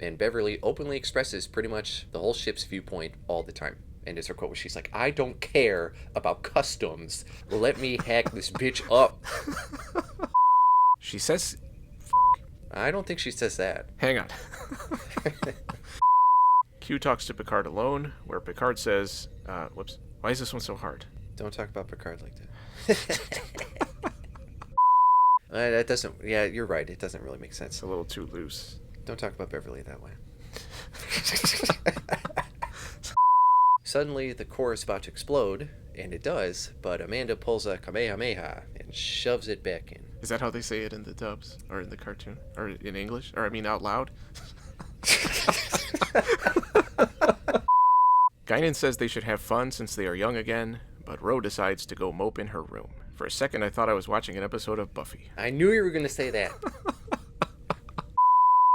And Beverly openly expresses pretty much the whole ship's viewpoint all the time. And it's her quote where she's like, I don't care about customs. Let me hack this bitch up. She says... I don't think she says that. Hang on. Q talks to Picard alone, where Picard says, whoops, why is this one so hard? Don't talk about Picard like that. That doesn't, yeah, you're right. It doesn't really make sense. It's a little too loose. Don't talk about Beverly that way. Suddenly, the core is about to explode, and it does, but Amanda pulls a Kamehameha and shoves it back in. Is that how they say it in the dubs? Or in the cartoon? Or in English? Or, I mean, out loud? Guinan says they should have fun since they are young again, but Ro decides to go mope in her room. For a second, I thought I was watching an episode of Buffy. I knew you were going to say that.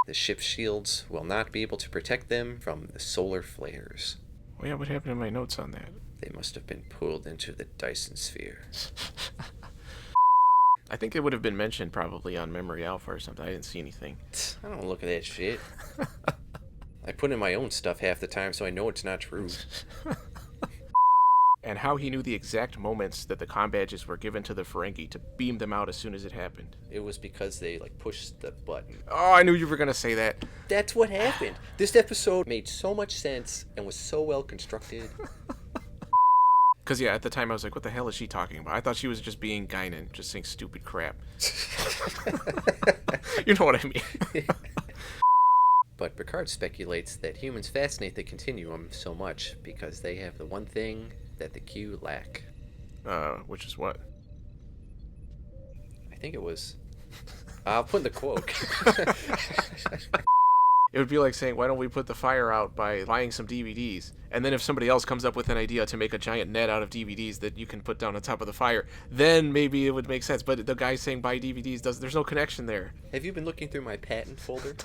The ship's shields will not be able to protect them from the solar flares. Oh yeah, what happened to my notes on that? They must have been pulled into the Dyson sphere. I think it would have been mentioned probably on Memory Alpha or something. I didn't see anything. I don't look at that shit. I put in my own stuff half the time, so I know it's not true. And how he knew the exact moments that the comm badges were given to the Ferengi to beam them out as soon as it happened. It was because they, pushed the button. Oh, I knew you were going to say that. That's what happened. This episode made so much sense and was so well constructed. Because, yeah, at the time I was like, what the hell is she talking about? I thought she was just being Guinan, just saying stupid crap. You know what I mean. But Picard speculates that humans fascinate the Continuum so much because they have the one thing that the Q lack. Which is what? I think it was... I'll put in the quote. It would be like saying, why don't we put the fire out by buying some DVDs? And then if somebody else comes up with an idea to make a giant net out of DVDs that you can put down on top of the fire, then maybe it would make sense. But the guy saying buy DVDs, there's no connection there. Have you been looking through my patent folder?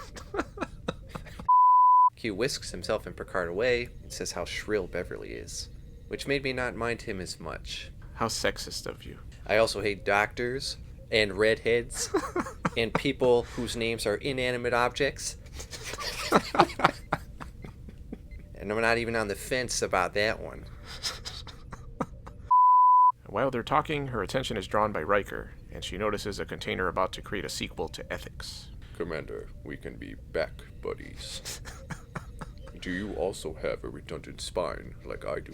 Q whisks himself and Picard away and says how shrill Beverly is, which made me not mind him as much. How sexist of you. I also hate doctors and redheads and people whose names are inanimate objects. And I'm not even on the fence about that one. While they're talking, her attention is drawn by Riker, and she notices a container about to create a sequel to Ethics. Commander, we can be back buddies. Do you also have a redundant spine like I do?